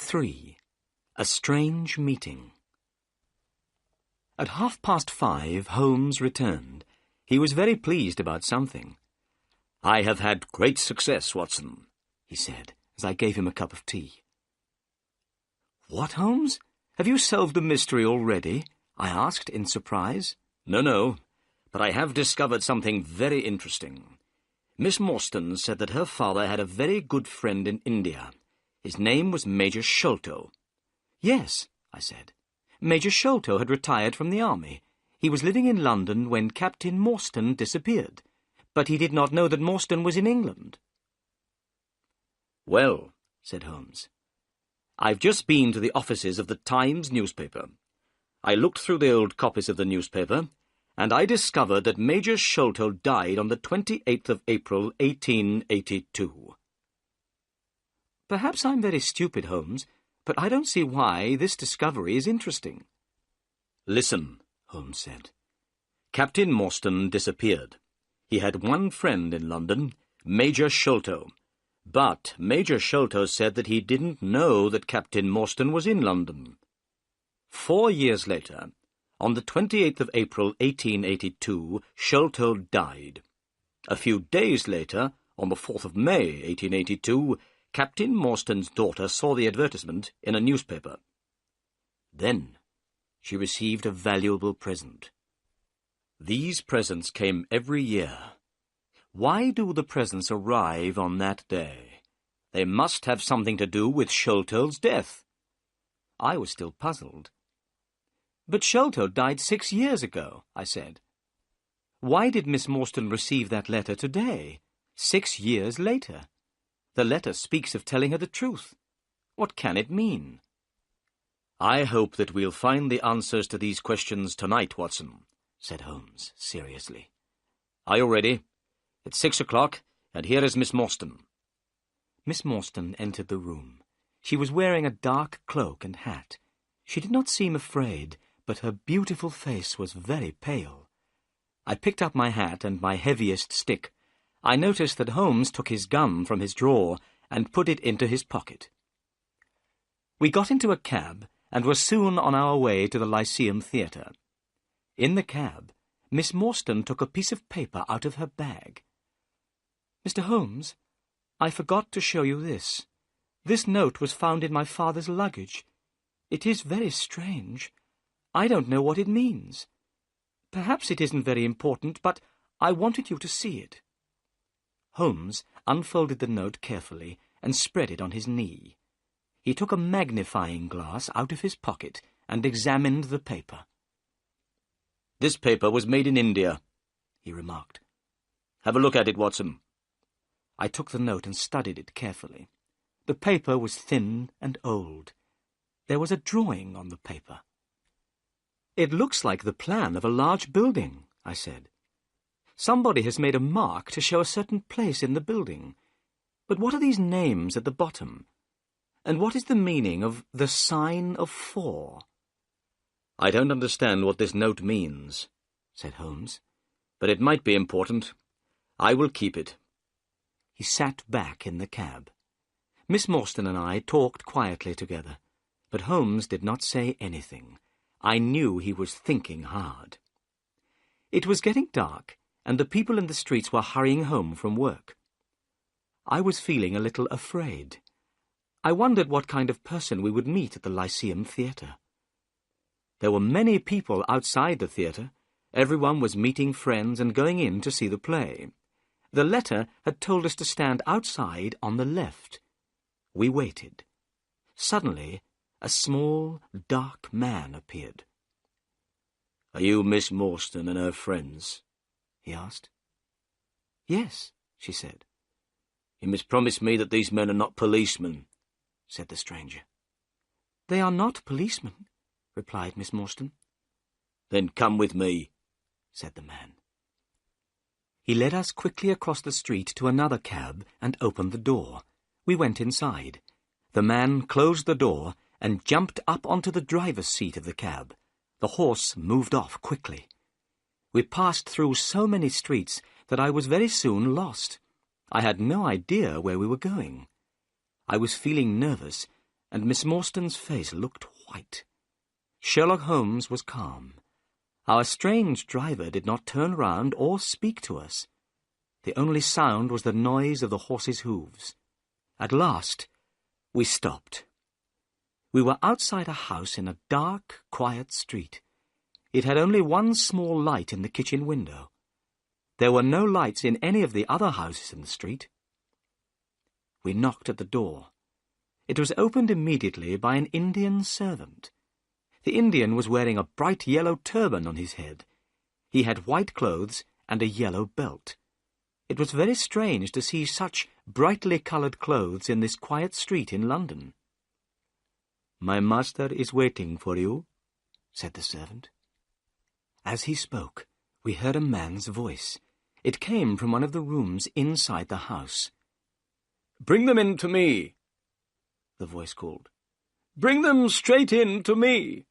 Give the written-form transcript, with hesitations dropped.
3. A Strange Meeting. At 5:30, Holmes returned. He was very pleased about something. "I have had great success, Watson," he said, as I gave him a cup of tea. "What, Holmes? Have you solved the mystery already?" I asked in surprise. No, but I have discovered something very interesting. Miss Morstan said that her father had a very good friend in India. His name was Major Sholto. "Yes," I said. "Major Sholto had retired from the army. He was living in London when Captain Morstan disappeared, but he did not know that Morstan was in England." "Well," said Holmes, "I've just been to the offices of the Times newspaper. I looked through the old copies of the newspaper, and I discovered that Major Sholto died on the 28th of April, 1882. "Perhaps I'm very stupid, Holmes, but I don't see why this discovery is interesting." "Listen," Holmes said. "Captain Morstan disappeared. He had one friend in London, Major Sholto. But Major Sholto said that he didn't know that Captain Morstan was in London. 4 years later, on the 28th of April, 1882, Sholto died. A few days later, on the 4th of May, 1882, Captain Morstan's daughter saw the advertisement in a newspaper. Then she received a valuable present. These presents came every year. Why do the presents arrive on that day? They must have something to do with Sholto's death." I was still puzzled. "But Sholto died 6 years ago," I said. "Why did Miss Morstan receive that letter today, 6 years later? The letter speaks of telling her the truth. What can it mean?" "I hope that we'll find the answers to these questions tonight, Watson," said Holmes seriously. "Are you ready? It's 6 o'clock, and here is Miss Morstan." Miss Morstan entered the room. She was wearing a dark cloak and hat. She did not seem afraid, but her beautiful face was very pale. I picked up my hat and my heaviest stick. I noticed that Holmes took his gun from his drawer and put it into his pocket. We got into a cab and were soon on our way to the Lyceum Theatre. In the cab, Miss Morstan took a piece of paper out of her bag. "Mr. Holmes, I forgot to show you this. This note was found in my father's luggage. It is very strange. I don't know what it means. Perhaps it isn't very important, but I wanted you to see it." Holmes unfolded the note carefully and spread it on his knee. He took a magnifying glass out of his pocket and examined the paper. "This paper was made in India," he remarked. "Have a look at it, Watson." I took the note and studied it carefully. The paper was thin and old. There was a drawing on the paper. "It looks like the plan of a large building," I said. "Somebody has made a mark to show a certain place in the building. But what are these names at the bottom? And what is the meaning of the sign of 4? "I don't understand what this note means," said Holmes, "but it might be important. I will keep it." He sat back in the cab. Miss Morstan and I talked quietly together, but Holmes did not say anything. I knew he was thinking hard. It was getting dark, and the people in the streets were hurrying home from work. I was feeling a little afraid. I wondered what kind of person we would meet at the Lyceum Theatre. There were many people outside the theatre. Everyone was meeting friends and going in to see the play. The letter had told us to stand outside on the left. We waited. Suddenly, a small, dark man appeared. "Are you Miss Morstan and her friends?" he asked. "Yes," she said. "You must promise me that these men are not policemen," said the stranger. "They are not policemen," replied Miss Morstan. "Then come with me," said the man. He led us quickly across the street to another cab and opened the door. We went inside. The man closed the door and jumped up onto the driver's seat of the cab. The horse moved off quickly. We passed through so many streets that I was very soon lost. I had no idea where we were going. I was feeling nervous, and Miss Morstan's face looked white. Sherlock Holmes was calm. Our strange driver did not turn round or speak to us. The only sound was the noise of the horse's hooves. At last, we stopped. We were outside a house in a dark, quiet street. It had only one small light in the kitchen window. There were no lights in any of the other houses in the street. We knocked at the door. It was opened immediately by an Indian servant. The Indian was wearing a bright yellow turban on his head. He had white clothes and a yellow belt. It was very strange to see such brightly coloured clothes in this quiet street in London. "My master is waiting for you," said the servant. As he spoke, we heard a man's voice. It came from one of the rooms inside the house. "Bring them in to me," the voice called. "Bring them straight in to me."